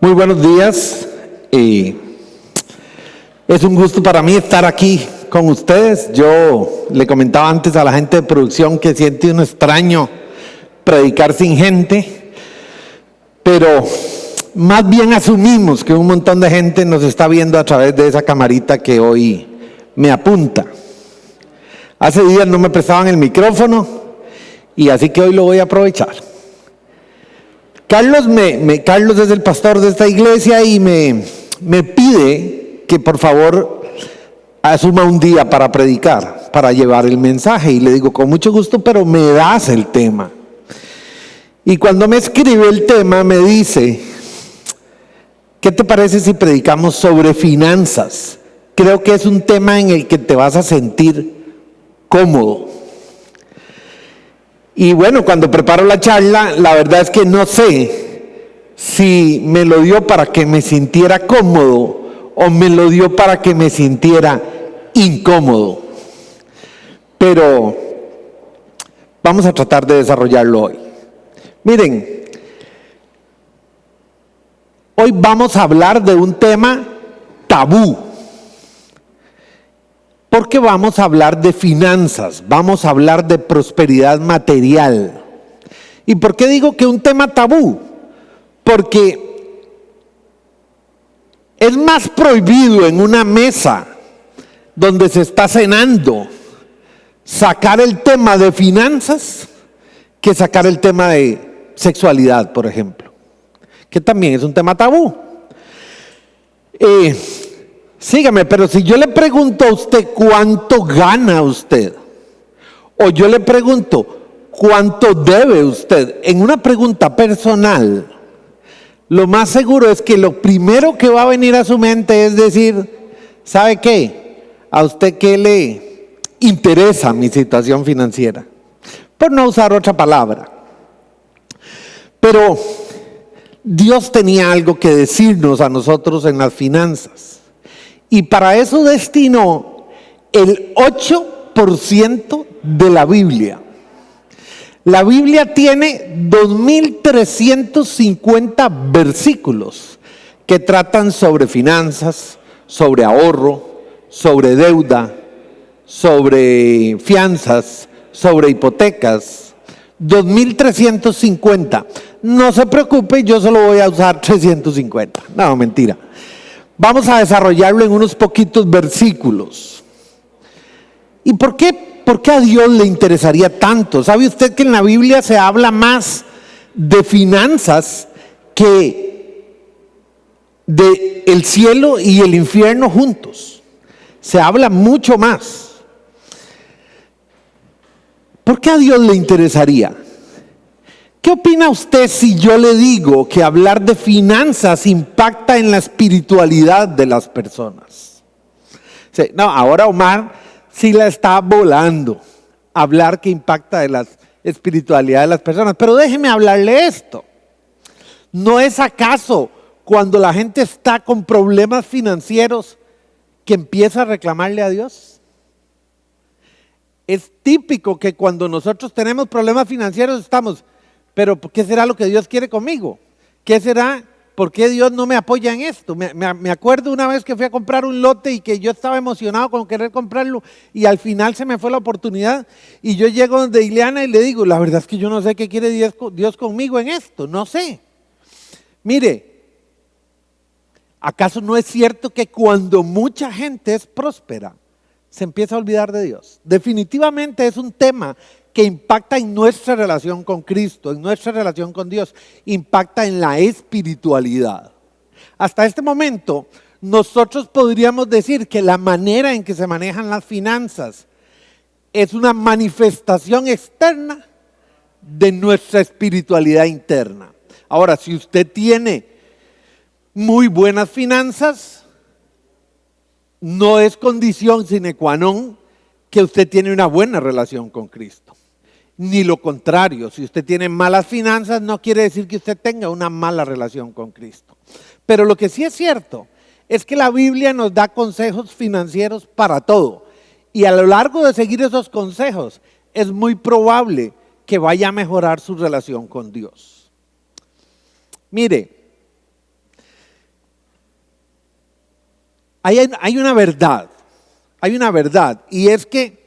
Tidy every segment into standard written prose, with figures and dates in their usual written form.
Muy buenos días. Es un gusto para mí estar aquí con ustedes. Yo le comentaba antes a la gente de producción que siente un extraño predicar sin gente, pero más bien asumimos que un montón de gente nos está viendo a través de esa camarita que hoy me apunta. Hace días no me prestaban el micrófono y así que hoy lo voy a aprovechar. Carlos es el pastor de esta iglesia y me pide que por favor asuma un día para predicar, para llevar el mensaje. Y le digo, con mucho gusto, pero me das el tema. Y cuando me escribe el tema me dice, ¿qué te parece si predicamos sobre finanzas? Creo que es un tema en el que te vas a sentir cómodo. Y bueno, cuando preparo la charla, la verdad es que no sé si me lo dio para que me sintiera cómodo o me lo dio para que me sintiera incómodo. Pero vamos a tratar de desarrollarlo hoy. Miren, hoy vamos a hablar de un tema tabú. Porque vamos a hablar de finanzas, vamos a hablar de prosperidad material. ¿Y por qué digo que un tema tabú? Porque es más prohibido en una mesa donde se está cenando sacar el tema de finanzas que sacar el tema de sexualidad, por ejemplo, que también es un tema tabú. Sígame, pero si yo le pregunto a usted cuánto gana usted, o yo le pregunto cuánto debe usted, en una pregunta personal, lo más seguro es que lo primero que va a venir a su mente es decir, ¿sabe qué? ¿A usted qué le interesa mi situación financiera? Por no usar otra palabra. Pero Dios tenía algo que decirnos a nosotros en las finanzas. Y para eso destinó el 8% de la Biblia. La Biblia tiene 2.350 versículos que tratan sobre finanzas, sobre ahorro, sobre deuda, sobre fianzas, sobre hipotecas. 2.350. No se preocupe, yo solo voy a usar 350. No, mentira. Vamos a desarrollarlo en unos poquitos versículos. ¿Y por qué a Dios le interesaría tanto? ¿Sabe usted que en la Biblia se habla más de finanzas que de el cielo y el infierno juntos? Se habla mucho más. ¿Por qué a Dios le interesaría? ¿Qué opina usted si yo le digo que hablar de finanzas impacta en la espiritualidad de las personas? Sí, no, ahora Omar sí la está volando. Hablar que impacta de la espiritualidad de las personas. Pero déjeme hablarle esto. ¿No es acaso cuando la gente está con problemas financieros que empieza a reclamarle a Dios? Es típico que cuando nosotros tenemos problemas financieros estamos... Pero ¿qué será lo que Dios quiere conmigo? ¿Qué será? ¿Por qué Dios no me apoya en esto? Me acuerdo una vez que fui a comprar un lote y que yo estaba emocionado con querer comprarlo y al final se me fue la oportunidad y yo llego donde Ileana y le digo, la verdad es que yo no sé qué quiere Dios conmigo en esto, no sé. Mire, ¿acaso no es cierto que cuando mucha gente es próspera, se empieza a olvidar de Dios? Definitivamente es un tema que impacta en nuestra relación con Cristo, en nuestra relación con Dios, impacta en la espiritualidad. Hasta este momento, nosotros podríamos decir que la manera en que se manejan las finanzas es una manifestación externa de nuestra espiritualidad interna. Ahora, si usted tiene muy buenas finanzas, no es condición sine qua non que usted tiene una buena relación con Cristo. Ni lo contrario, si usted tiene malas finanzas no quiere decir que usted tenga una mala relación con Cristo. Pero lo que sí es cierto es que la Biblia nos da consejos financieros para todo. Y a lo largo de seguir esos consejos es muy probable que vaya a mejorar su relación con Dios. Mire, hay una verdad, y es que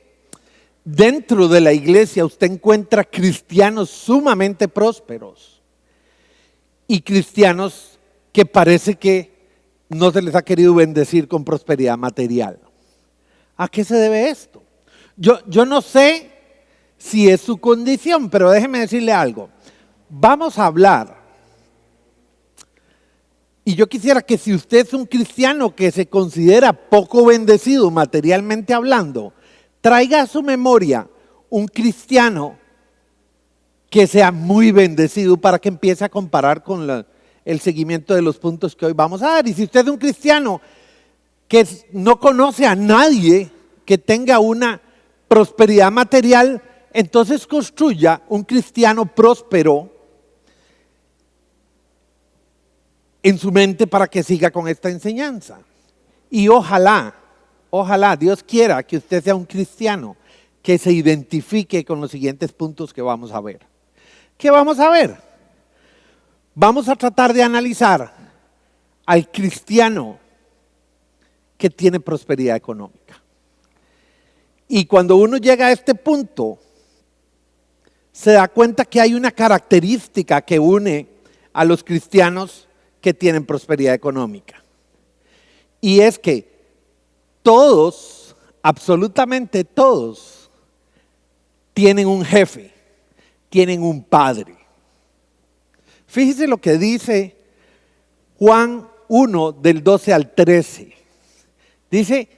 dentro de la iglesia usted encuentra cristianos sumamente prósperos y cristianos que parece que no se les ha querido bendecir con prosperidad material. ¿A qué se debe esto? Yo no sé si es su condición, pero déjeme decirle algo. Vamos a hablar. Y yo quisiera que si usted es un cristiano que se considera poco bendecido materialmente hablando, traiga a su memoria un cristiano que sea muy bendecido para que empiece a comparar con el seguimiento de los puntos que hoy vamos a dar. Y si usted es un cristiano que no conoce a nadie que tenga una prosperidad material, entonces construya un cristiano próspero en su mente para que siga con esta enseñanza. Y ojalá Dios quiera que usted sea un cristiano que se identifique con los siguientes puntos que vamos a ver. ¿Qué vamos a ver? Vamos a tratar de analizar al cristiano que tiene prosperidad económica. Y cuando uno llega a este punto, se da cuenta que hay una característica que une a los cristianos que tienen prosperidad económica. Y es que todos, absolutamente todos, tienen un jefe, tienen un padre. Fíjese lo que dice Juan 1 del 12 al 13. Dice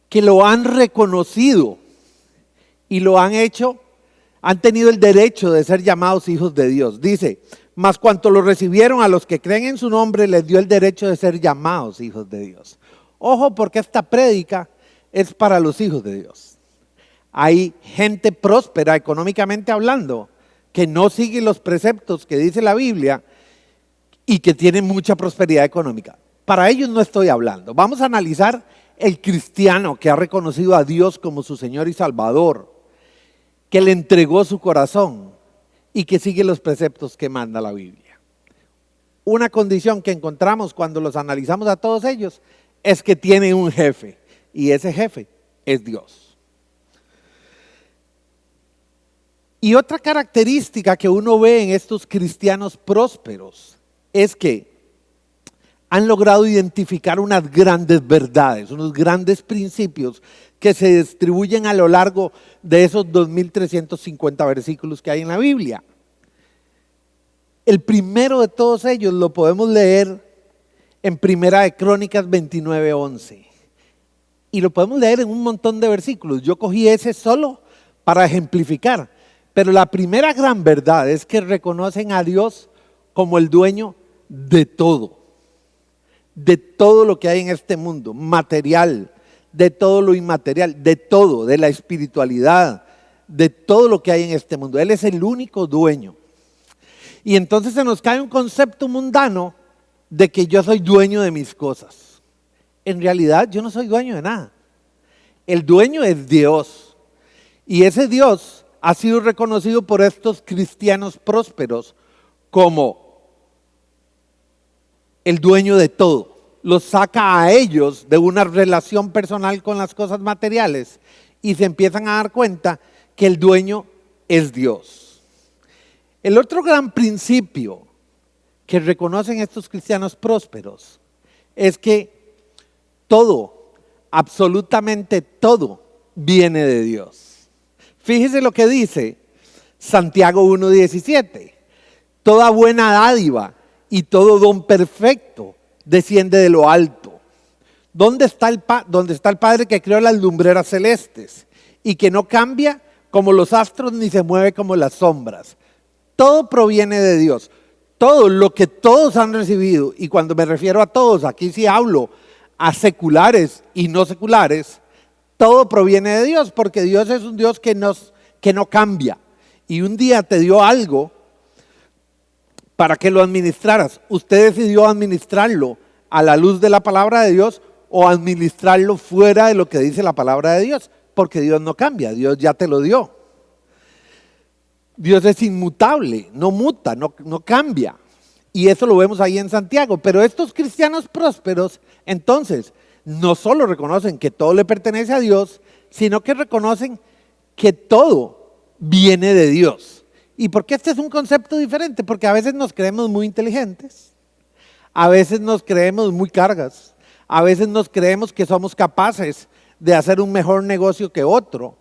que lo han reconocido y lo han hecho, han tenido el derecho de ser llamados hijos de Dios. Dice, mas cuanto lo recibieron, a los que creen en su nombre les dio el derecho de ser llamados hijos de Dios. Ojo, porque esta prédica es para los hijos de Dios. Hay gente próspera económicamente hablando que no sigue los preceptos que dice la Biblia y que tiene mucha prosperidad económica. Para ellos no estoy hablando. Vamos a analizar el cristiano que ha reconocido a Dios como su Señor y Salvador, que le entregó su corazón y que sigue los preceptos que manda la Biblia. Una condición que encontramos cuando los analizamos a todos ellos es que tiene un jefe, y ese jefe es Dios. Y otra característica que uno ve en estos cristianos prósperos es que han logrado identificar unas grandes verdades, unos grandes principios que se distribuyen a lo largo de esos 2.350 versículos que hay en la Biblia. El primero de todos ellos lo podemos leer en Primera de Crónicas 29:11. Y lo podemos leer en un montón de versículos. Yo cogí ese solo para ejemplificar. Pero la primera gran verdad es que reconocen a Dios como el dueño de todo lo que hay en este mundo, material, de todo lo inmaterial, de todo, de la espiritualidad, de todo lo que hay en este mundo. Él es el único dueño. Y entonces se nos cae un concepto mundano de que yo soy dueño de mis cosas. En realidad yo no soy dueño de nada. El dueño es Dios. Y ese Dios ha sido reconocido por estos cristianos prósperos como el dueño de todo. Los saca a ellos de una relación personal con las cosas materiales y se empiezan a dar cuenta que el dueño es Dios. El otro gran principio que reconocen estos cristianos prósperos es que todo, absolutamente todo, viene de Dios. Fíjese lo que dice Santiago 1:17. Toda buena dádiva y todo don perfecto desciende de lo alto. ¿Dónde está el Padre que creó las lumbreras celestes y que no cambia como los astros ni se mueve como las sombras? Todo proviene de Dios. Todo lo que todos han recibido, y cuando me refiero a todos, aquí sí hablo a seculares y no seculares, todo proviene de Dios, porque Dios es un Dios que no cambia. Y un día te dio algo para que lo administraras. Usted decidió administrarlo a la luz de la palabra de Dios o administrarlo fuera de lo que dice la palabra de Dios, porque Dios no cambia, Dios ya te lo dio. Dios es inmutable, no muta, no cambia. Y eso lo vemos ahí en Santiago. Pero estos cristianos prósperos, entonces, no solo reconocen que todo le pertenece a Dios, sino que reconocen que todo viene de Dios. ¿Y por qué este es un concepto diferente? Porque a veces nos creemos muy inteligentes, a veces nos creemos muy cargas, a veces nos creemos que somos capaces de hacer un mejor negocio que otro,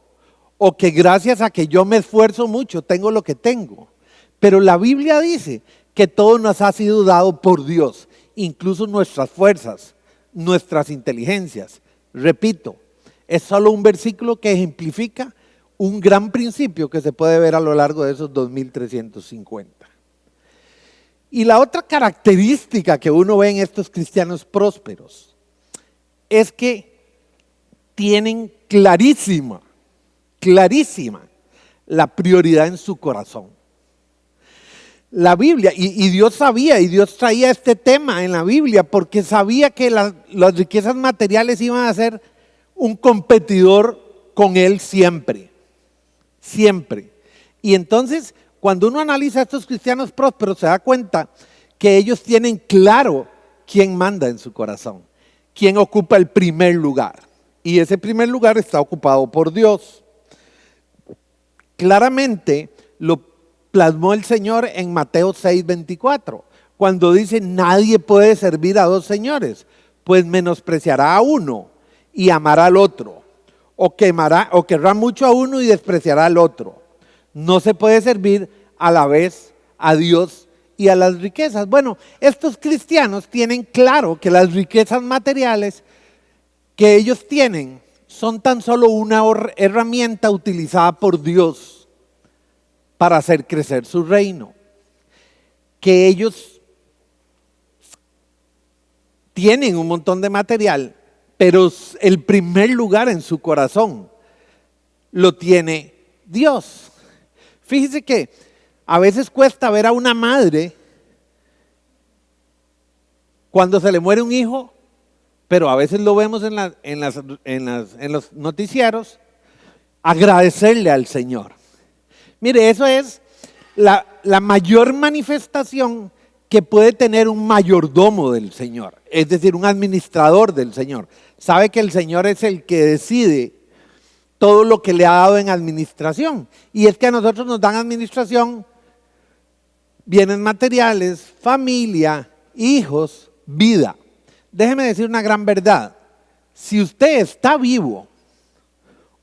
o que gracias a que yo me esfuerzo mucho tengo lo que tengo. Pero la Biblia dice que todo nos ha sido dado por Dios, incluso nuestras fuerzas, nuestras inteligencias. Repito, es solo un versículo que ejemplifica un gran principio que se puede ver a lo largo de esos 2350. Y la otra característica que uno ve en estos cristianos prósperos es que tienen clarísima la prioridad en su corazón. La Biblia, y Dios sabía, y Dios traía este tema en la Biblia porque sabía que las riquezas materiales iban a ser un competidor con Él siempre. Y entonces, cuando uno analiza a estos cristianos prósperos, se da cuenta que ellos tienen claro quién manda en su corazón, quién ocupa el primer lugar. Y ese primer lugar está ocupado por Dios. Claramente lo plasmó el Señor en Mateo 6:24, cuando dice: nadie puede servir a dos señores, pues menospreciará a uno y amará al otro, o querrá mucho a uno y despreciará al otro. No se puede servir a la vez a Dios y a las riquezas. Bueno, estos cristianos tienen claro que las riquezas materiales que ellos tienen son tan solo una herramienta utilizada por Dios para hacer crecer su reino. Que ellos tienen un montón de material, pero el primer lugar en su corazón lo tiene Dios. Fíjese que a veces cuesta ver a una madre cuando se le muere un hijo, pero a veces lo vemos en los noticieros, agradecerle al Señor. Mire, eso es la mayor manifestación que puede tener un mayordomo del Señor, es decir, un administrador del Señor. Sabe que el Señor es el que decide todo lo que le ha dado en administración. Y es que a nosotros nos dan administración, bienes materiales, familia, hijos, vida. Déjeme decir una gran verdad. Si usted está vivo,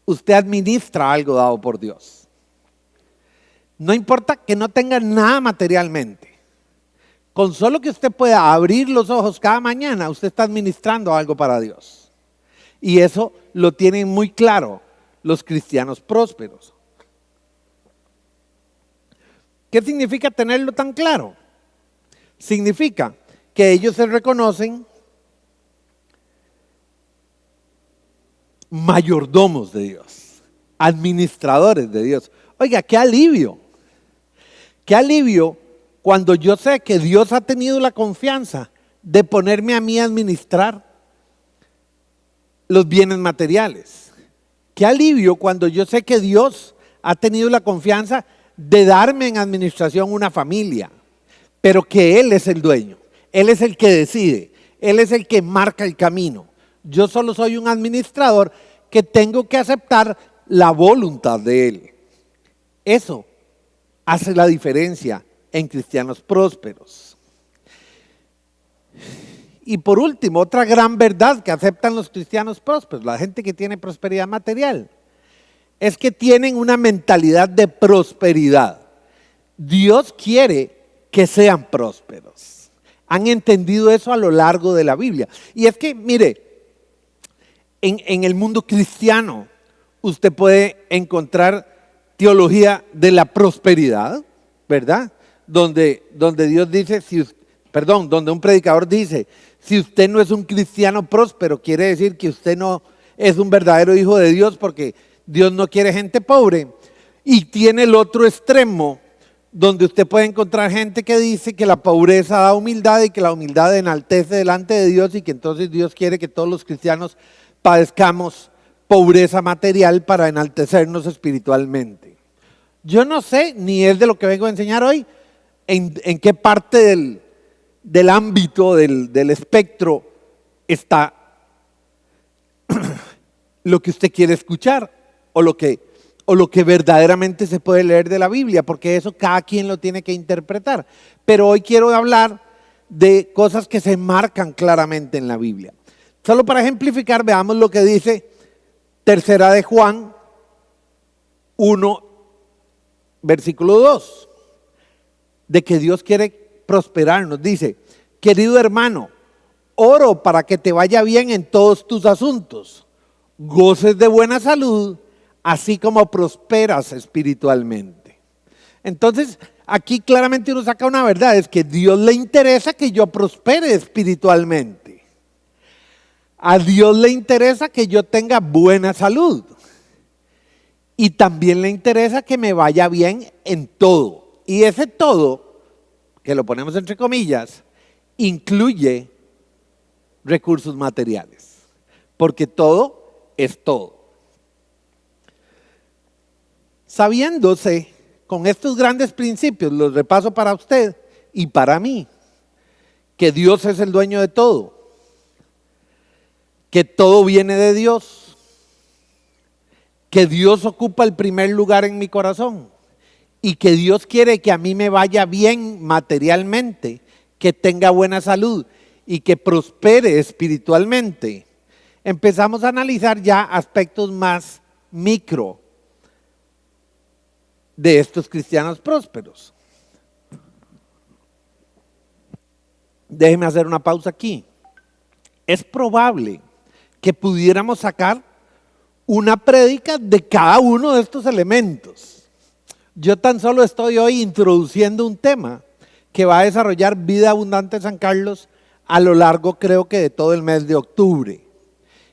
usted administra algo dado por Dios. No importa que no tenga nada materialmente. Con solo que usted pueda abrir los ojos cada mañana, usted está administrando algo para Dios. Y eso lo tienen muy claro los cristianos prósperos. ¿Qué significa tenerlo tan claro? Significa que ellos se reconocen mayordomos de Dios, administradores de Dios. Oiga, qué alivio cuando yo sé que Dios ha tenido la confianza de ponerme a mí a administrar los bienes materiales. Qué alivio cuando yo sé que Dios ha tenido la confianza de darme en administración una familia, pero que Él es el dueño, Él es el que decide, Él es el que marca el camino. Yo solo soy un administrador que tengo que aceptar la voluntad de Él. Eso hace la diferencia en cristianos prósperos. Y por último, otra gran verdad que aceptan los cristianos prósperos, la gente que tiene prosperidad material, es que tienen una mentalidad de prosperidad. Dios quiere que sean prósperos. Han entendido eso a lo largo de la Biblia. Y es que, mire, en el mundo cristiano usted puede encontrar teología de la prosperidad, ¿verdad? Donde Dios dice, donde un predicador dice: si usted no es un cristiano próspero, quiere decir que usted no es un verdadero hijo de Dios, porque Dios no quiere gente pobre. Y tiene el otro extremo, donde usted puede encontrar gente que dice que la pobreza da humildad y que la humildad enaltece delante de Dios, y que entonces Dios quiere que todos los cristianos padezcamos pobreza material para enaltecernos espiritualmente. Yo no sé, ni es de lo que vengo a enseñar hoy, en qué parte del ámbito, del espectro, está lo que usted quiere escuchar o lo que verdaderamente se puede leer de la Biblia, porque eso cada quien lo tiene que interpretar. Pero hoy quiero hablar de cosas que se marcan claramente en la Biblia. Solo para ejemplificar, veamos lo que dice Tercera de Juan 1, versículo 2, de que Dios quiere prosperarnos. Dice: querido hermano, oro para que te vaya bien en todos tus asuntos, goces de buena salud, así como prosperas espiritualmente. Entonces, aquí claramente uno saca una verdad, es que a Dios le interesa que yo prospere espiritualmente. A Dios le interesa que yo tenga buena salud. Y también le interesa que me vaya bien en todo. Y ese todo, que lo ponemos entre comillas, incluye recursos materiales. Porque todo es todo. Sabiéndose con estos grandes principios, los repaso para usted y para mí, que Dios es el dueño de todo, que todo viene de Dios, que Dios ocupa el primer lugar en mi corazón y que Dios quiere que a mí me vaya bien materialmente, que tenga buena salud y que prospere espiritualmente. Empezamos a analizar ya aspectos más micro de estos cristianos prósperos. Déjeme hacer una pausa aquí. Es probable que pudiéramos sacar una prédica de cada uno de estos elementos. Yo tan solo estoy hoy introduciendo un tema que va a desarrollar Vida Abundante San Carlos a lo largo, creo que de todo el mes de octubre,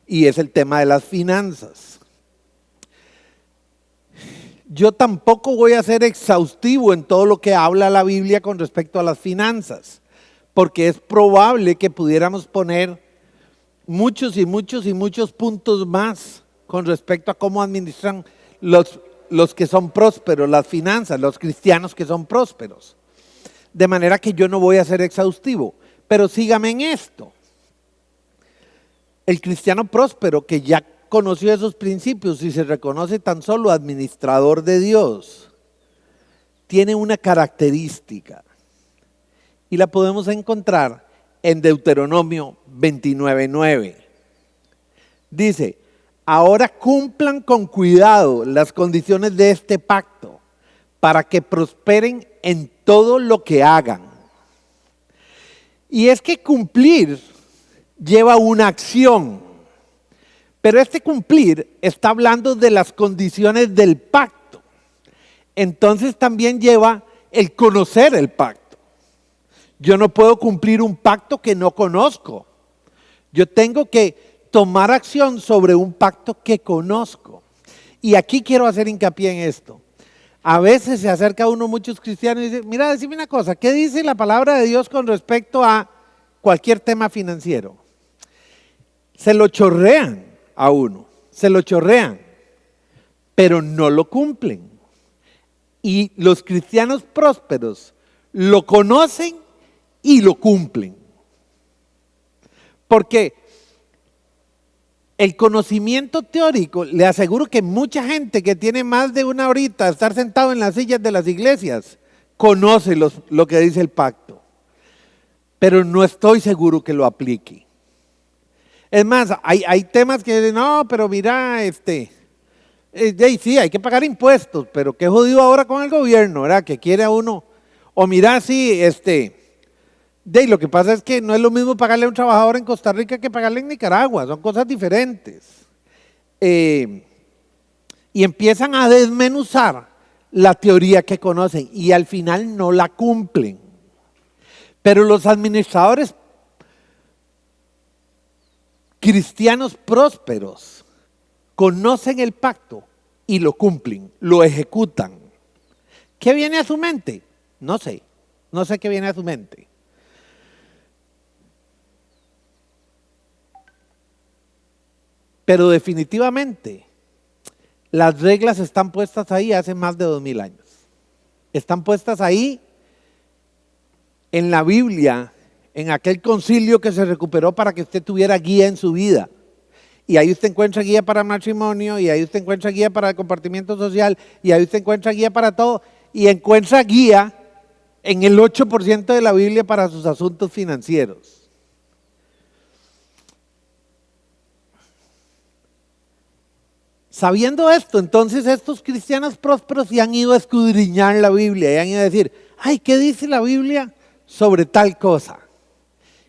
y es el tema de las finanzas. Yo tampoco voy a ser exhaustivo en todo lo que habla la Biblia con respecto a las finanzas, porque es probable que pudiéramos poner muchos puntos más con respecto a cómo administran los que son prósperos, las finanzas, los cristianos que son prósperos. De manera que yo no voy a ser exhaustivo, pero sígame en esto. El cristiano próspero que ya conoció esos principios y se reconoce tan solo administrador de Dios, tiene una característica y la podemos encontrar en Deuteronomio 29:9. Dice: ahora cumplan con cuidado las condiciones de este pacto para que prosperen en todo lo que hagan. Y es que cumplir lleva una acción, pero este cumplir está hablando de las condiciones del pacto. Entonces también lleva el conocer el pacto. Yo no puedo cumplir un pacto que no conozco. Yo tengo que tomar acción sobre un pacto que conozco. Y aquí quiero hacer hincapié en esto. A veces se acerca a uno muchos cristianos y dice: mira, decime una cosa, ¿qué dice la palabra de Dios con respecto a cualquier tema financiero? Se lo chorrean a uno, se lo chorrean, pero no lo cumplen. Y los cristianos prósperos lo conocen y lo cumplen. Porque el conocimiento teórico, le aseguro que mucha gente que tiene más de una horita de estar sentado en las sillas de las iglesias, conoce lo que dice el pacto, pero no estoy seguro que lo aplique. Es más, hay temas que dicen: no, pero mira, sí, hay que pagar impuestos, pero qué jodido ahora con el gobierno, ¿verdad? Que quiere a uno, o mira, sí, lo que pasa es que no es lo mismo pagarle a un trabajador en Costa Rica que pagarle en Nicaragua, son cosas diferentes. Y empiezan a desmenuzar la teoría que conocen y al final no la cumplen. Pero los administradores cristianos prósperos conocen el pacto y lo cumplen, lo ejecutan. ¿Qué viene a su mente? No sé qué viene a su mente. Pero definitivamente las reglas están puestas ahí hace más de 2000 años. Están puestas ahí en la Biblia, en aquel concilio que se recuperó para que usted tuviera guía en su vida. Y ahí usted encuentra guía para matrimonio, y ahí usted encuentra guía para el compartimiento social, y ahí usted encuentra guía para todo, y encuentra guía en el 8% de la Biblia para sus asuntos financieros. Sabiendo esto, entonces estos cristianos prósperos ya han ido a escudriñar la Biblia, y han ido a decir, ay, ¿qué dice la Biblia sobre tal cosa?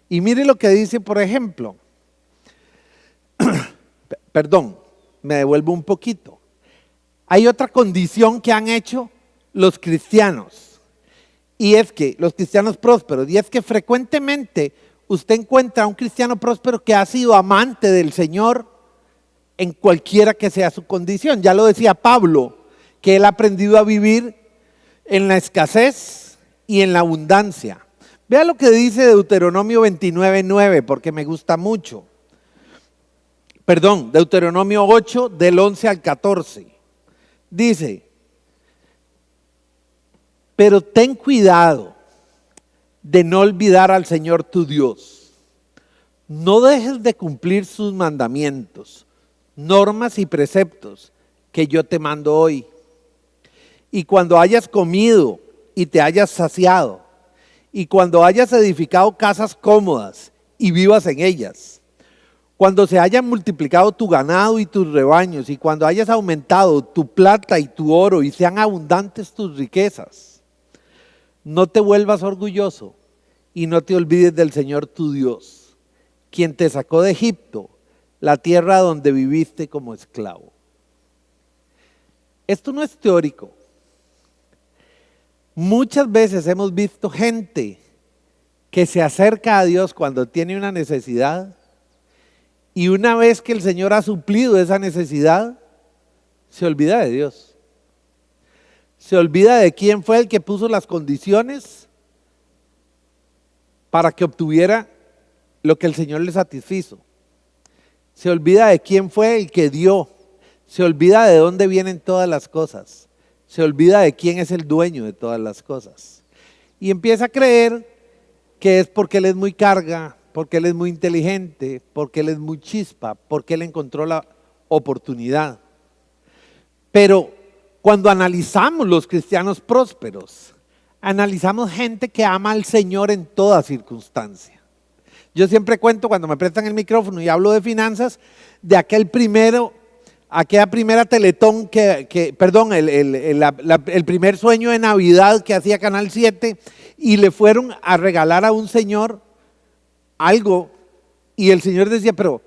Y mire lo que dice, por ejemplo, perdón, me devuelvo un poquito. Hay otra condición que han hecho los cristianos, y es que los cristianos prósperos, y es que frecuentemente usted encuentra a un cristiano próspero que ha sido amante del Señor en cualquiera que sea su condición. Ya lo decía Pablo, que él ha aprendido a vivir en la escasez y en la abundancia. Vea lo que dice Deuteronomio 29:9, porque me gusta mucho. Perdón, Deuteronomio 8, del 11 al 14. Dice, pero ten cuidado de no olvidar al Señor tu Dios. No dejes de cumplir sus mandamientos, normas y preceptos que yo te mando hoy. Y cuando hayas comido y te hayas saciado, y cuando hayas edificado casas cómodas y vivas en ellas, cuando se hayan multiplicado tu ganado y tus rebaños, y cuando hayas aumentado tu plata y tu oro y sean abundantes tus riquezas, no te vuelvas orgulloso y no te olvides del Señor tu Dios, quien te sacó de Egipto, la tierra donde viviste como esclavo. Esto no es teórico. Muchas veces hemos visto gente que se acerca a Dios cuando tiene una necesidad, y una vez que el Señor ha suplido esa necesidad, se olvida de Dios. Se olvida de quién fue el que puso las condiciones para que obtuviera lo que el Señor le satisfizo. Se olvida de quién fue el que dio. Se olvida de dónde vienen todas las cosas. Se olvida de quién es el dueño de todas las cosas. Y empieza a creer que es porque él es muy carga, porque él es muy inteligente, porque él es muy chispa, porque él encontró la oportunidad. Pero cuando analizamos los cristianos prósperos, analizamos gente que ama al Señor en toda circunstancia. Yo siempre cuento, cuando me prestan el micrófono y hablo de finanzas, de aquella primera Teletón el primer sueño de Navidad que hacía Canal 7, y le fueron a regalar a un señor algo, y el señor decía, pero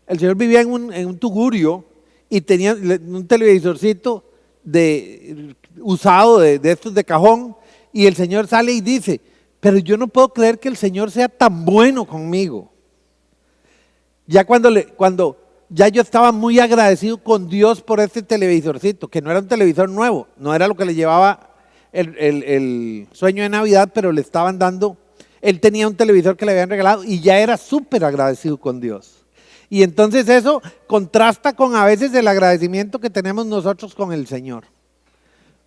el señor vivía en un tugurio y tenía un televisorcito usado de estos de cajón, y el señor sale y dice, pero yo no puedo creer que el Señor sea tan bueno conmigo. Ya cuando ya yo estaba muy agradecido con Dios por este televisorcito, que no era un televisor nuevo, no era lo que le llevaba el sueño de Navidad, pero le estaban dando, él tenía un televisor que le habían regalado y ya era súper agradecido con Dios. Y entonces eso contrasta con a veces el agradecimiento que tenemos nosotros con el Señor.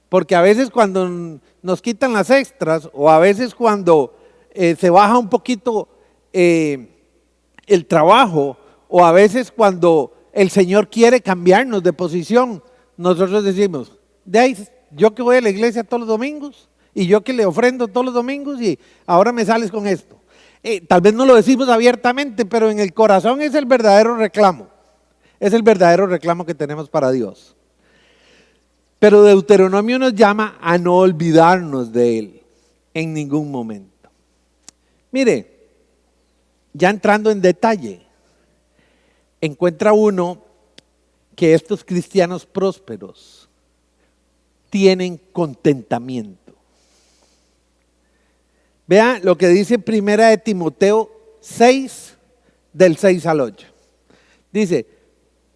Porque a veces cuando nos quitan las extras, o a veces cuando se baja un poquito el trabajo, o a veces cuando el Señor quiere cambiarnos de posición, nosotros decimos, de ahí, yo que voy a la iglesia todos los domingos, y yo que le ofrendo todos los domingos, y ahora me sales con esto. Tal vez no lo decimos abiertamente, pero en el corazón es el verdadero reclamo. Es el verdadero reclamo que tenemos para Dios. Pero Deuteronomio nos llama a no olvidarnos de Él en ningún momento. Mire, ya entrando en detalle, encuentra uno que estos cristianos prósperos tienen contentamiento. Vea lo que dice Primera de Timoteo 6, del 6 al 8. Dice,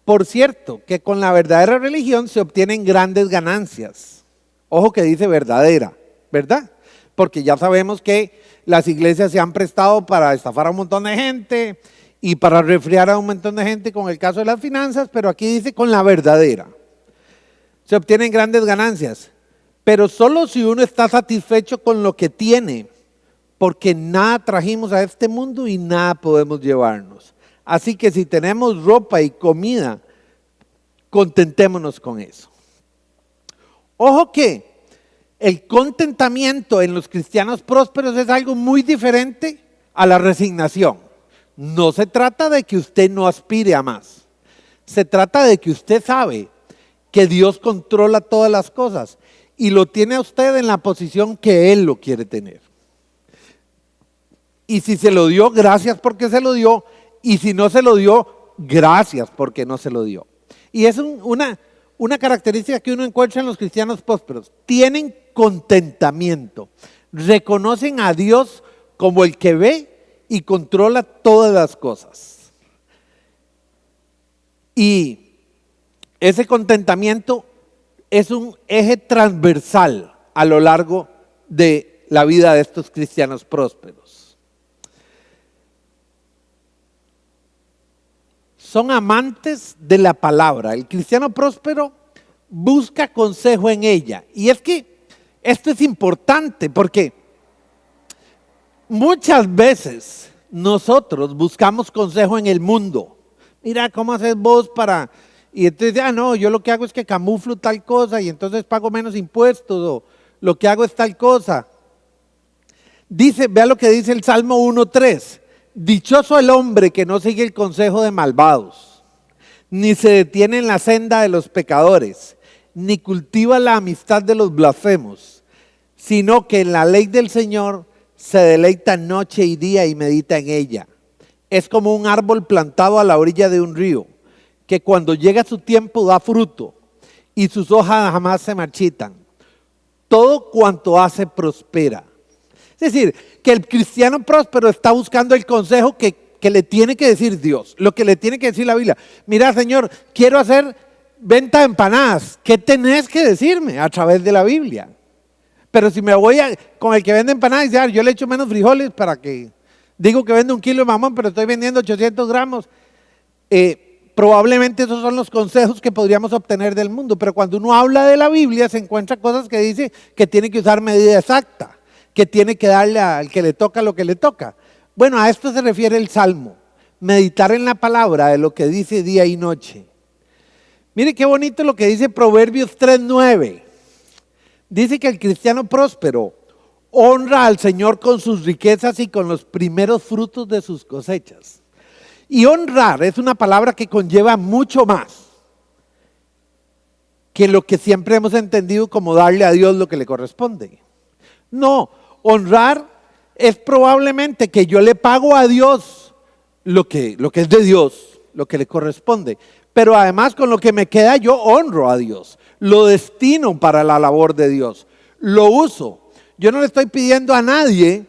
por cierto, que con la verdadera religión se obtienen grandes ganancias. Ojo que dice verdadera, ¿verdad? Porque ya sabemos que las iglesias se han prestado para estafar a un montón de gente y para resfriar a un montón de gente con el caso de las finanzas, pero aquí dice con la verdadera. Se obtienen grandes ganancias, pero solo si uno está satisfecho con lo que tiene, porque nada trajimos a este mundo y nada podemos llevarnos. Así que si tenemos ropa y comida, contentémonos con eso. Ojo que el contentamiento en los cristianos prósperos es algo muy diferente a la resignación. No se trata de que usted no aspire a más. Se trata de que usted sabe que Dios controla todas las cosas y lo tiene a usted en la posición que Él lo quiere tener. Y si se lo dio, gracias porque se lo dio. Y si no se lo dio, gracias porque no se lo dio. Y es una característica que uno encuentra en los cristianos prósperos. Tienen contentamiento. Reconocen a Dios como el que ve y controla todas las cosas. Y ese contentamiento es un eje transversal a lo largo de la vida de estos cristianos prósperos. Son amantes de la palabra. El cristiano próspero busca consejo en ella. Y es que esto es importante porque muchas veces nosotros buscamos consejo en el mundo. Mira, ¿cómo haces vos para...? Y entonces, no, yo lo que hago es que camuflo tal cosa y entonces pago menos impuestos, o lo que hago es tal cosa. Dice, vea lo que dice el Salmo 1:3. Dichoso el hombre que no sigue el consejo de malvados, ni se detiene en la senda de los pecadores, ni cultiva la amistad de los blasfemos, sino que en la ley del Señor se deleita noche y día y medita en ella. Es como un árbol plantado a la orilla de un río, que cuando llega su tiempo da fruto y sus hojas jamás se marchitan. Todo cuanto hace prospera. Es decir, que el cristiano próspero está buscando el consejo que le tiene que decir Dios, lo que le tiene que decir la Biblia. Mira, Señor, quiero hacer venta de empanadas. ¿Qué tenés que decirme a través de la Biblia? Pero si me voy con el que vende empanadas, yo le echo menos frijoles para que... Digo que vende 1 kilo de mamón, pero estoy vendiendo 800 gramos. Probablemente esos son los consejos que podríamos obtener del mundo. Pero cuando uno habla de la Biblia, se encuentra cosas que dice que tiene que usar medida exacta, que tiene que darle al que le toca lo que le toca. Bueno, a esto se refiere el Salmo. Meditar en la palabra de lo que dice día y noche. Mire qué bonito lo que dice Proverbios 3:9. Dice que el cristiano próspero honra al Señor con sus riquezas y con los primeros frutos de sus cosechas. Y honrar es una palabra que conlleva mucho más que lo que siempre hemos entendido como darle a Dios lo que le corresponde. No, honrar es probablemente que yo le pago a Dios lo que es de Dios, lo que le corresponde. Pero además con lo que me queda yo honro a Dios, lo destino para la labor de Dios, lo uso. Yo no le estoy pidiendo a nadie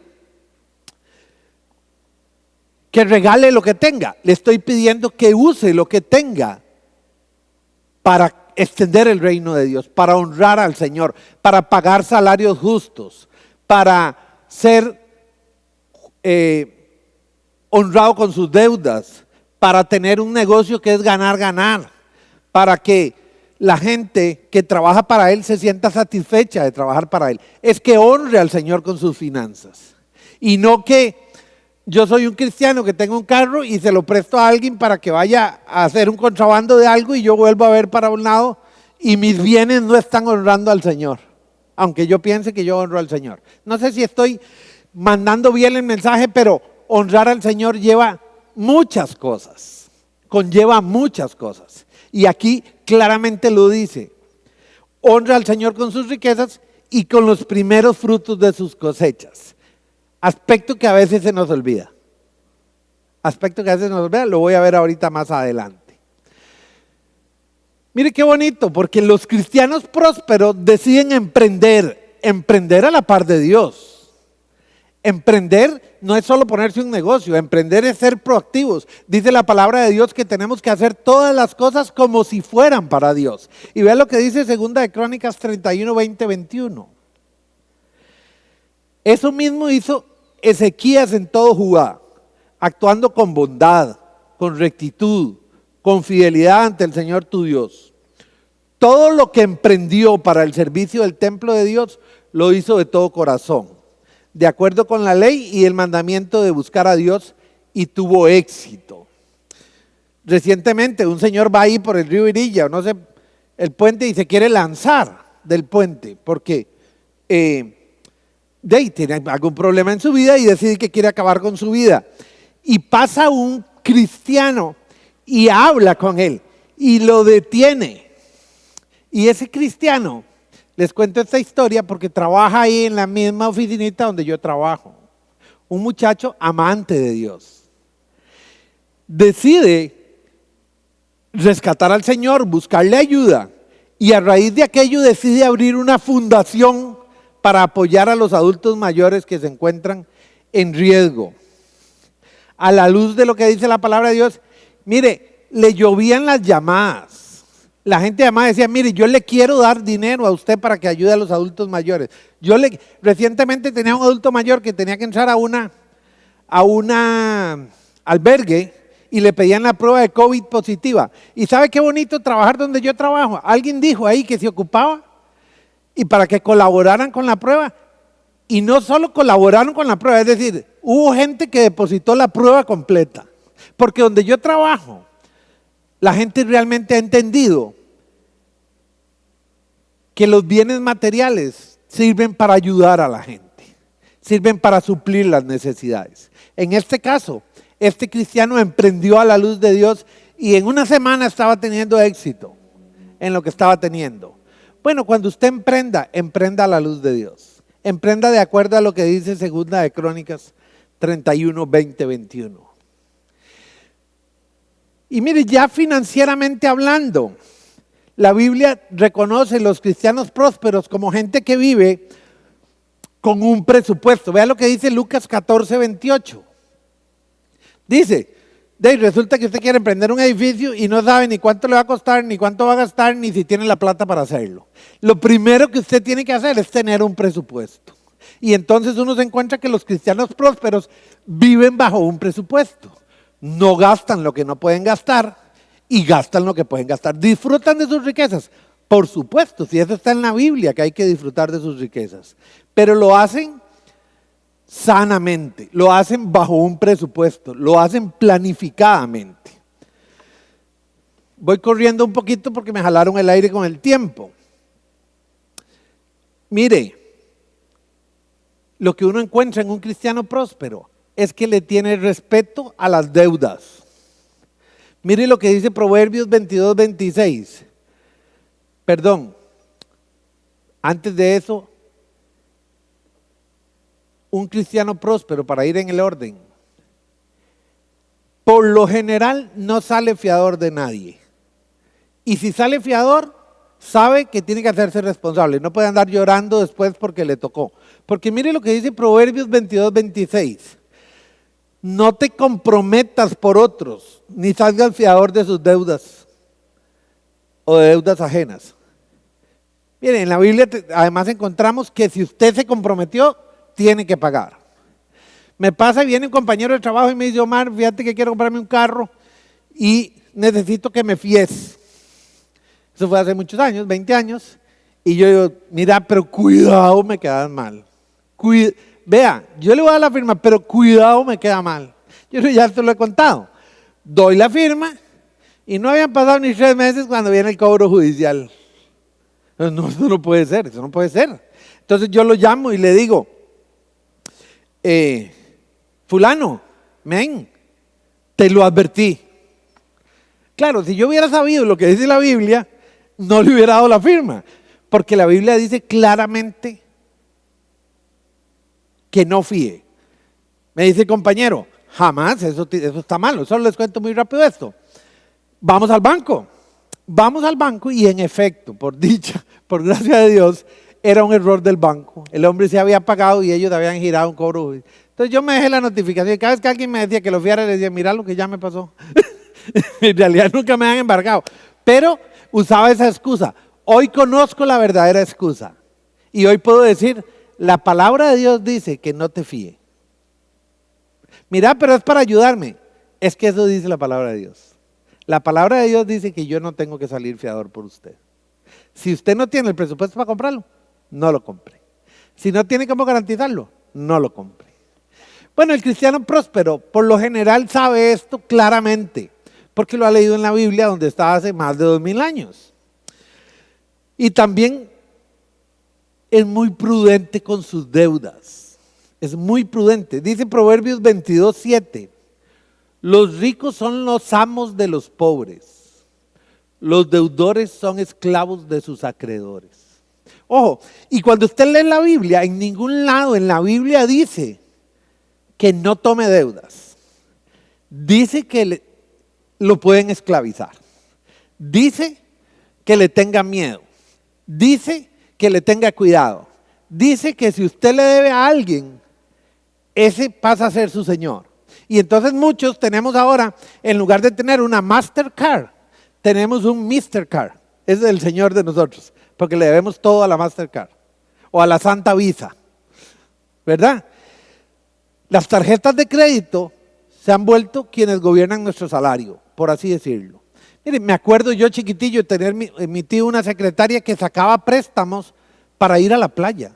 que regale lo que tenga, le estoy pidiendo que use lo que tenga para extender el reino de Dios, para honrar al Señor, para pagar salarios justos, para ser honrado con sus deudas, para tener un negocio que es ganar, ganar, para que la gente que trabaja para Él se sienta satisfecha de trabajar para Él. Es que honre al Señor con sus finanzas. Y no que yo soy un cristiano que tengo un carro y se lo presto a alguien para que vaya a hacer un contrabando de algo y yo vuelvo a ver para un lado y mis bienes no están honrando al Señor. Aunque yo piense que yo honro al Señor. No sé si estoy mandando bien el mensaje, pero honrar al Señor lleva muchas cosas. Conlleva muchas cosas. Y aquí claramente lo dice. Honra al Señor con sus riquezas y con los primeros frutos de sus cosechas. Aspecto que a veces se nos olvida. Aspecto que a veces se nos olvida, lo voy a ver ahorita más adelante. Mire qué bonito, porque los cristianos prósperos deciden emprender a la par de Dios. Emprender no es solo ponerse un negocio, emprender es ser proactivos. Dice la palabra de Dios que tenemos que hacer todas las cosas como si fueran para Dios. Y vea lo que dice 2 de Crónicas 31, 20, 21. Eso mismo hizo Ezequías en todo Judá, actuando con bondad, con rectitud, con fidelidad ante el Señor tu Dios. Todo lo que emprendió para el servicio del templo de Dios, lo hizo de todo corazón, de acuerdo con la ley y el mandamiento de buscar a Dios, y tuvo éxito. Recientemente un señor va ahí por el río Irilla, o no sé, el puente, y se quiere lanzar del puente porque tiene algún problema en su vida y decide que quiere acabar con su vida. Y pasa un cristiano y habla con él y lo detiene. Y ese cristiano, les cuento esta historia porque trabaja ahí en la misma oficinita donde yo trabajo. Un muchacho amante de Dios. Decide rescatar al Señor, buscarle ayuda, y a raíz de aquello decide abrir una fundación para apoyar a los adultos mayores que se encuentran en riesgo. A la luz de lo que dice la palabra de Dios, mire, le llovían las llamadas. La gente llamaba y decía, mire, yo le quiero dar dinero a usted para que ayude a los adultos mayores. Recientemente tenía un adulto mayor que tenía que entrar a una albergue y le pedían la prueba de COVID positiva. ¿Y sabe qué bonito trabajar donde yo trabajo? Alguien dijo ahí que se ocupaba y para que colaboraran con la prueba. Y no solo colaboraron con la prueba, es decir, hubo gente que depositó la prueba completa. Porque donde yo trabajo, la gente realmente ha entendido que los bienes materiales sirven para ayudar a la gente, sirven para suplir las necesidades. En este caso, este cristiano emprendió a la luz de Dios y en una semana estaba teniendo éxito en lo que estaba teniendo. Bueno, cuando usted emprenda, emprenda a la luz de Dios. Emprenda de acuerdo a lo que dice Segunda de Crónicas 31, 20, 21. Y mire, ya financieramente hablando, la Biblia reconoce a los cristianos prósperos como gente que vive con un presupuesto. Vea lo que dice Lucas 14, 28. Dice, resulta que usted quiere emprender un edificio y no sabe ni cuánto le va a costar, ni cuánto va a gastar, ni si tiene la plata para hacerlo. Lo primero que usted tiene que hacer es tener un presupuesto. Y entonces uno se encuentra que los cristianos prósperos viven bajo un presupuesto. No gastan lo que no pueden gastar y gastan lo que pueden gastar. ¿Disfrutan de sus riquezas? Por supuesto, si eso está en la Biblia, que hay que disfrutar de sus riquezas. Pero lo hacen sanamente, lo hacen bajo un presupuesto, lo hacen planificadamente. Voy corriendo un poquito porque me jalaron el aire con el tiempo. Mire, lo que uno encuentra en un cristiano próspero es que le tiene respeto a las deudas. Mire lo que dice Proverbios 22, 26. Perdón, antes de eso, un cristiano próspero, para ir en el orden, por lo general no sale fiador de nadie. Y si sale fiador, sabe que tiene que hacerse responsable. No puede andar llorando después porque le tocó. Porque mire lo que dice Proverbios 22, 26. No te comprometas por otros, ni salgas fiador de sus deudas o de deudas ajenas. Miren, en la Biblia además encontramos que si usted se comprometió, tiene que pagar. Me pasa y viene un compañero de trabajo y me dice, Omar, fíjate que quiero comprarme un carro y necesito que me fíes. Eso fue hace muchos años, 20 años. Y yo digo, mira, pero cuidado, me quedas mal. Vea, yo le voy a dar la firma, pero cuidado, me queda mal. Yo ya te lo he contado. Doy la firma y no habían pasado ni 3 meses cuando viene el cobro judicial. No, eso no puede ser, eso no puede ser. Entonces yo lo llamo y le digo, fulano, te lo advertí. Claro, si yo hubiera sabido lo que dice la Biblia, no le hubiera dado la firma, porque la Biblia dice claramente que no fíe. Me dice el compañero, jamás, eso está malo. Solo les cuento muy rápido esto. Vamos al banco y en efecto, por dicha, por gracia de Dios, era un error del banco. El hombre se había pagado y ellos habían girado un cobro. Entonces yo me dejé la notificación y cada vez que alguien me decía que lo fiara, le decía, mira lo que ya me pasó. En realidad nunca me han embargado, pero usaba esa excusa. Hoy conozco la verdadera excusa y hoy puedo decir, la palabra de Dios dice que no te fíe. Mira, pero es para ayudarme. Es que eso dice la palabra de Dios. La palabra de Dios dice que yo no tengo que salir fiador por usted. Si usted no tiene el presupuesto para comprarlo, no lo compre. Si no tiene cómo garantizarlo, no lo compre. Bueno, el cristiano próspero por lo general sabe esto claramente, porque lo ha leído en la Biblia donde está hace más de 2000 años. Y también es muy prudente con sus deudas, es muy prudente. Dice Proverbios 22:7, los ricos son los amos de los pobres, los deudores son esclavos de sus acreedores. Ojo, y cuando usted lee la Biblia, en ningún lado en la Biblia dice que no tome deudas. Dice que lo pueden esclavizar. Dice que le tenga miedo. Dice que le tenga cuidado. Dice que si usted le debe a alguien, ese pasa a ser su señor. Y entonces muchos tenemos ahora, en lugar de tener una Mastercard, tenemos un Mistercard. Es el señor de nosotros, porque le debemos todo a la Mastercard o a la Santa Visa, ¿verdad? Las tarjetas de crédito se han vuelto quienes gobiernan nuestro salario, por así decirlo. Miren, me acuerdo yo chiquitillo de tener mi tío una secretaria que sacaba préstamos para ir a la playa.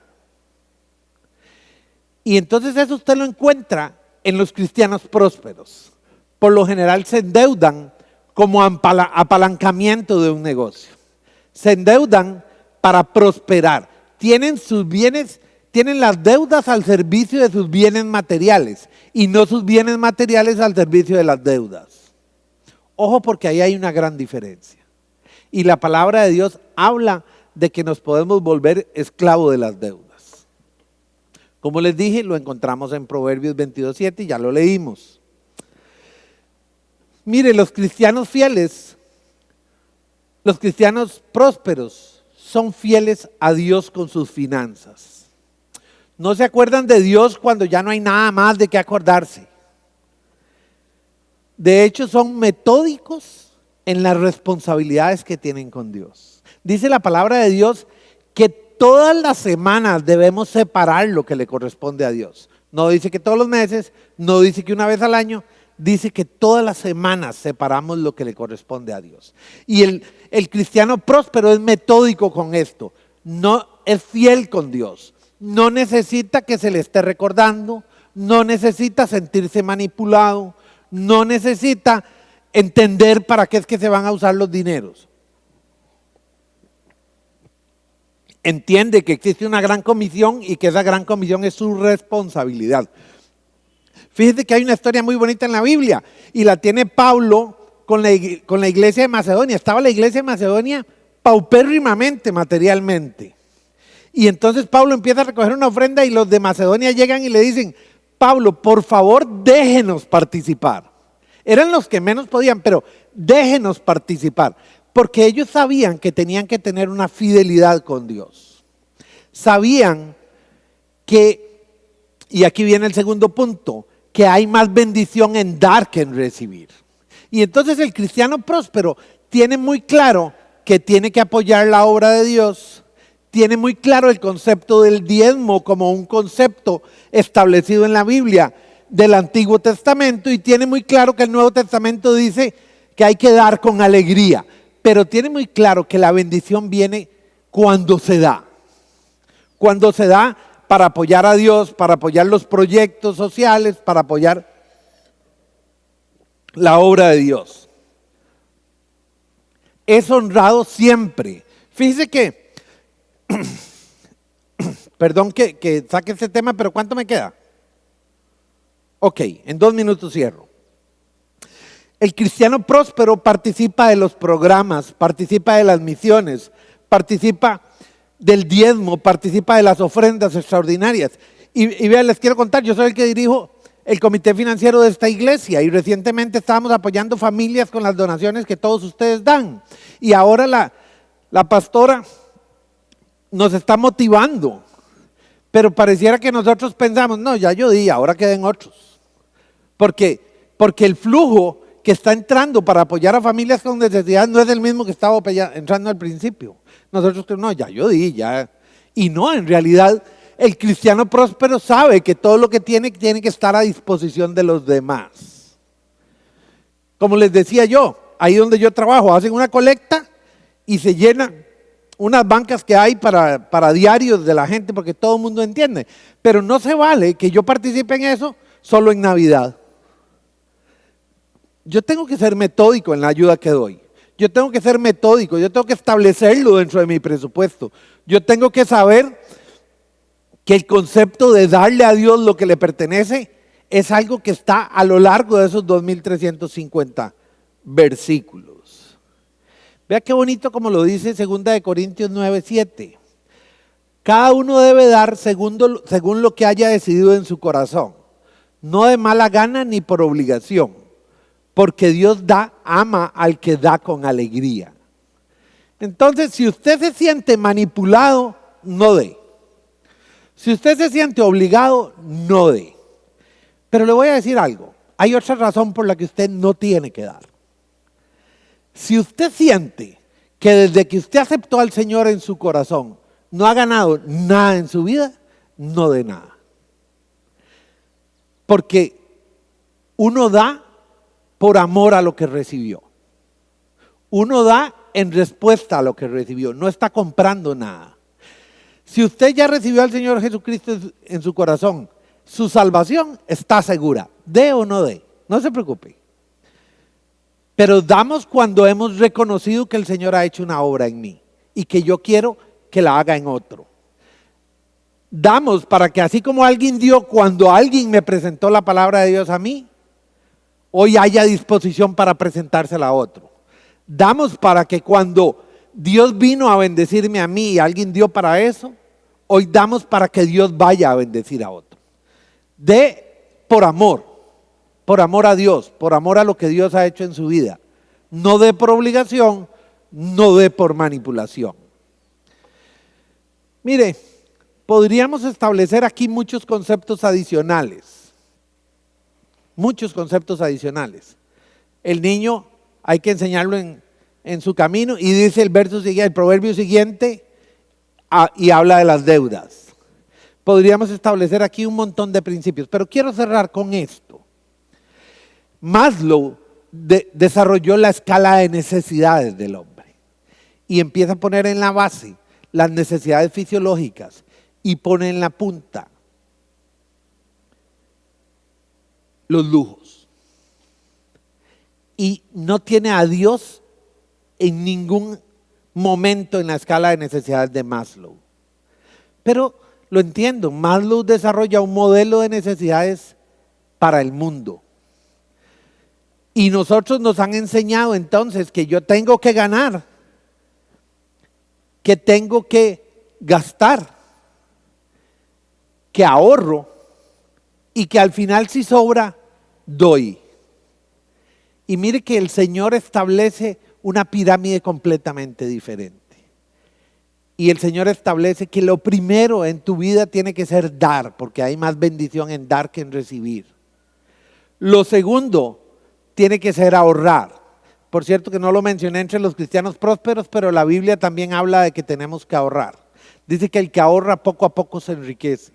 Y entonces eso usted lo encuentra en los cristianos prósperos. Por lo general se endeudan como apalancamiento de un negocio. Se endeudan para prosperar. Tienen sus bienes, tienen las deudas al servicio de sus bienes materiales y no sus bienes materiales al servicio de las deudas. Ojo, porque ahí hay una gran diferencia. Y la palabra de Dios habla de que nos podemos volver esclavos de las deudas. Como les dije, lo encontramos en Proverbios 22:7 y ya lo leímos. Mire, los cristianos fieles, los cristianos prósperos, son fieles a Dios con sus finanzas. No se acuerdan de Dios cuando ya no hay nada más de qué acordarse. De hecho, son metódicos en las responsabilidades que tienen con Dios. Dice la palabra de Dios que todas las semanas debemos separar lo que le corresponde a Dios. No dice que todos los meses, no dice que una vez al año, dice que todas las semanas separamos lo que le corresponde a Dios. Y el cristiano próspero es metódico con esto, no es fiel con Dios, no necesita que se le esté recordando, no necesita sentirse manipulado, no necesita entender para qué es que se van a usar los dineros. Entiende que existe una gran comisión y que esa gran comisión es su responsabilidad. Fíjese que hay una historia muy bonita en la Biblia y la tiene Pablo con la iglesia de Macedonia. Estaba la iglesia de Macedonia paupérrimamente materialmente. Y entonces Pablo empieza a recoger una ofrenda y los de Macedonia llegan y le dicen: Pablo, por favor, déjenos participar. Eran los que menos podían, pero déjenos participar. Porque ellos sabían que tenían que tener una fidelidad con Dios. Sabían que, y aquí viene el segundo punto, que hay más bendición en dar que en recibir. Y entonces el cristiano próspero tiene muy claro que tiene que apoyar la obra de Dios, tiene muy claro el concepto del diezmo como un concepto establecido en la Biblia del Antiguo Testamento, y tiene muy claro que el Nuevo Testamento dice que hay que dar con alegría, pero tiene muy claro que la bendición viene cuando se da para apoyar a Dios, para apoyar los proyectos sociales, para apoyar la obra de Dios. Es honrado siempre. Fíjese que, perdón que saque este tema, pero ¿cuánto me queda? Ok, en 2 minutos cierro. El cristiano próspero participa de los programas, participa de las misiones, participa del diezmo, participa de las ofrendas extraordinarias. Y vean, les quiero contar, yo soy el que dirijo el comité financiero de esta iglesia y recientemente estábamos apoyando familias con las donaciones que todos ustedes dan. Y ahora la pastora nos está motivando, pero pareciera que nosotros pensamos: no, ya yo di, ahora queden otros. Porque el flujo que está entrando para apoyar a familias con necesidad no es el mismo que estaba entrando al principio. Nosotros creemos: no, ya yo di, ya. Y no, en realidad el cristiano próspero sabe que todo lo que tiene que estar a disposición de los demás. Como les decía yo, ahí donde yo trabajo, hacen una colecta y se llena unas bancas que hay para diarios de la gente, porque todo el mundo entiende. Pero no se vale que yo participe en eso solo en Navidad. Yo tengo que ser metódico en la ayuda que doy. Yo tengo que ser metódico, yo tengo que establecerlo dentro de mi presupuesto. Yo tengo que saber que el concepto de darle a Dios lo que le pertenece es algo que está a lo largo de esos 2350 versículos. Vea qué bonito como lo dice 2 de Corintios 9:7. Cada uno debe dar según lo que haya decidido en su corazón, no de mala gana ni por obligación, porque Dios ama al que da con alegría. Entonces, si usted se siente manipulado, no dé. Si usted se siente obligado, no dé. Pero le voy a decir algo, hay otra razón por la que usted no tiene que dar. Si usted siente que desde que usted aceptó al Señor en su corazón, no ha ganado nada en su vida, no dé nada. Porque uno da por amor a lo que recibió. Uno da en respuesta a lo que recibió, no está comprando nada. Si usted ya recibió al Señor Jesucristo en su corazón, su salvación está segura, dé o no dé, no se preocupe. Pero damos cuando hemos reconocido que el Señor ha hecho una obra en mí y que yo quiero que la haga en otro. Damos para que así como alguien dio cuando alguien me presentó la palabra de Dios a mí, hoy haya disposición para presentársela a otro. Damos para que cuando Dios vino a bendecirme a mí y alguien dio para eso, hoy damos para que Dios vaya a bendecir a otro. Dé por amor a Dios, por amor a lo que Dios ha hecho en su vida. No dé por obligación, no dé por manipulación. Mire, podríamos establecer aquí muchos conceptos adicionales. Muchos conceptos adicionales. El niño hay que enseñarlo en su camino y dice el proverbio siguiente y habla de las deudas. Podríamos establecer aquí un montón de principios, pero quiero cerrar con esto. Maslow desarrolló la escala de necesidades del hombre y empieza a poner en la base las necesidades fisiológicas y pone en la punta los lujos. Y no tiene a Dios en ningún momento en la escala de necesidades de Maslow. Pero lo entiendo, Maslow desarrolla un modelo de necesidades para el mundo. Y nosotros nos han enseñado entonces que yo tengo que ganar, que tengo que gastar, que ahorro y que al final si sobra, doy. Y mire que el Señor establece una pirámide completamente diferente. Y el Señor establece que lo primero en tu vida tiene que ser dar, porque hay más bendición en dar que en recibir. Lo segundo tiene que ser ahorrar. Por cierto que no lo mencioné entre los cristianos prósperos, pero la Biblia también habla de que tenemos que ahorrar. Dice que el que ahorra poco a poco se enriquece.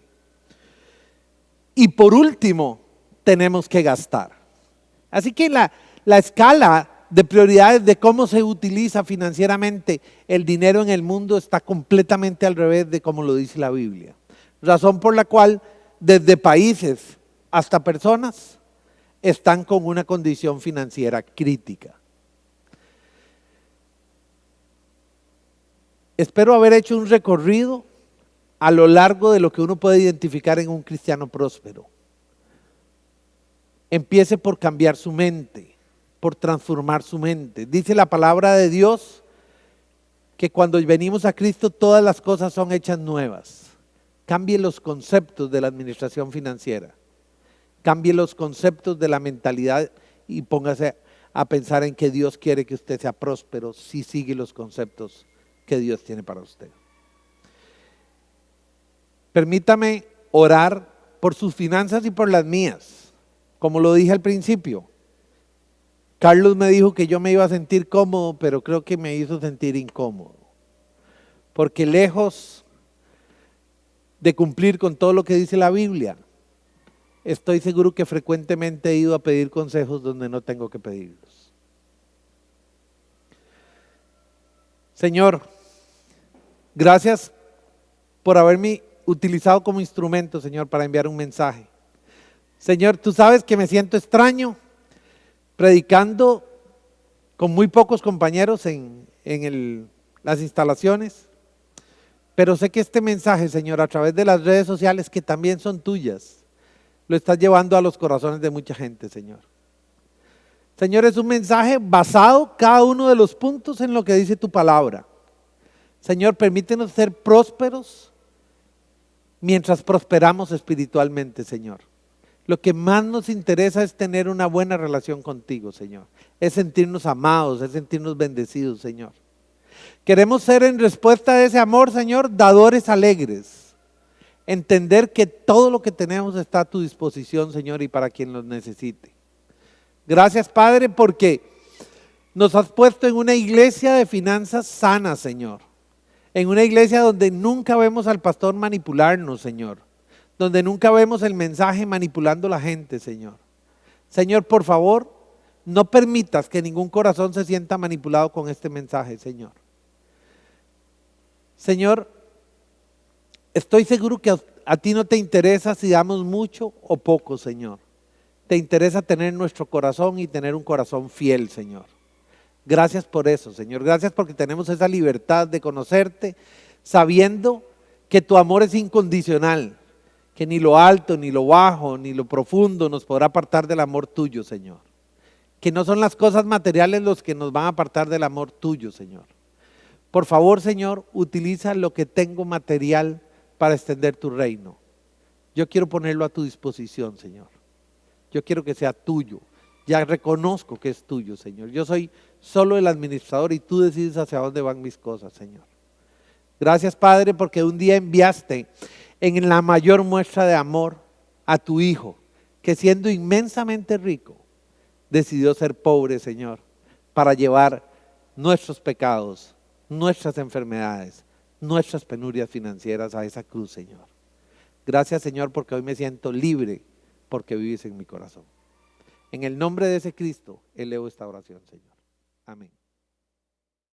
Y por último, tenemos que gastar. Así que la escala de prioridades de cómo se utiliza financieramente el dinero en el mundo está completamente al revés de cómo lo dice la Biblia. Razón por la cual desde países hasta personas están con una condición financiera crítica. Espero haber hecho un recorrido a lo largo de lo que uno puede identificar en un cristiano próspero. Empiece por cambiar su mente, por transformar su mente. Dice la palabra de Dios que cuando venimos a Cristo todas las cosas son hechas nuevas. Cambie los conceptos de la administración financiera. Cambie los conceptos de la mentalidad y póngase a pensar en que Dios quiere que usted sea próspero si sigue los conceptos que Dios tiene para usted. Permítame orar por sus finanzas y por las mías. Como lo dije al principio, Carlos me dijo que yo me iba a sentir cómodo, pero creo que me hizo sentir incómodo. Porque lejos de cumplir con todo lo que dice la Biblia, estoy seguro que frecuentemente he ido a pedir consejos donde no tengo que pedirlos. Señor, Gracias por haberme utilizado como instrumento, Señor, para enviar un mensaje. Señor, tú sabes que me siento extraño predicando con muy pocos compañeros en las instalaciones, pero sé que este mensaje, Señor, a través de las redes sociales que también son tuyas, lo estás llevando a los corazones de mucha gente, Señor. Señor, es un mensaje basado cada uno de los puntos en lo que dice tu palabra. Señor, permítenos ser prósperos mientras prosperamos espiritualmente, Señor. Lo que más nos interesa es tener una buena relación contigo, Señor. Es sentirnos amados, es sentirnos bendecidos, Señor. Queremos ser en respuesta a ese amor, Señor, dadores alegres. Entender que todo lo que tenemos está a tu disposición, Señor, y para quien lo necesite. Gracias, Padre, porque nos has puesto en una iglesia de finanzas sanas, Señor. En una iglesia donde nunca vemos al pastor manipularnos, Señor. Donde nunca vemos el mensaje manipulando a la gente, Señor. Señor, por favor, no permitas que ningún corazón se sienta manipulado con este mensaje, Señor. Señor, estoy seguro que a ti no te interesa si damos mucho o poco, Señor. Te interesa tener nuestro corazón y tener un corazón fiel, Señor. Gracias por eso, Señor. Gracias porque tenemos esa libertad de conocerte, sabiendo que tu amor es incondicional, que ni lo alto, ni lo bajo, ni lo profundo nos podrá apartar del amor tuyo, Señor. Que no son las cosas materiales los que nos van a apartar del amor tuyo, Señor. Por favor, Señor, utiliza lo que tengo material para extender tu reino. Yo quiero ponerlo a tu disposición, Señor. Yo quiero que sea tuyo. Ya reconozco que es tuyo, Señor. Yo soy solo el administrador y tú decides hacia dónde van mis cosas, Señor. Gracias, Padre, porque un día enviaste en la mayor muestra de amor a tu Hijo, que siendo inmensamente rico, decidió ser pobre, Señor, para llevar nuestros pecados, nuestras enfermedades, nuestras penurias financieras a esa cruz, Señor. Gracias, Señor, porque hoy me siento libre, porque vives en mi corazón. En el nombre de ese Cristo, elevo esta oración, Señor. Amén.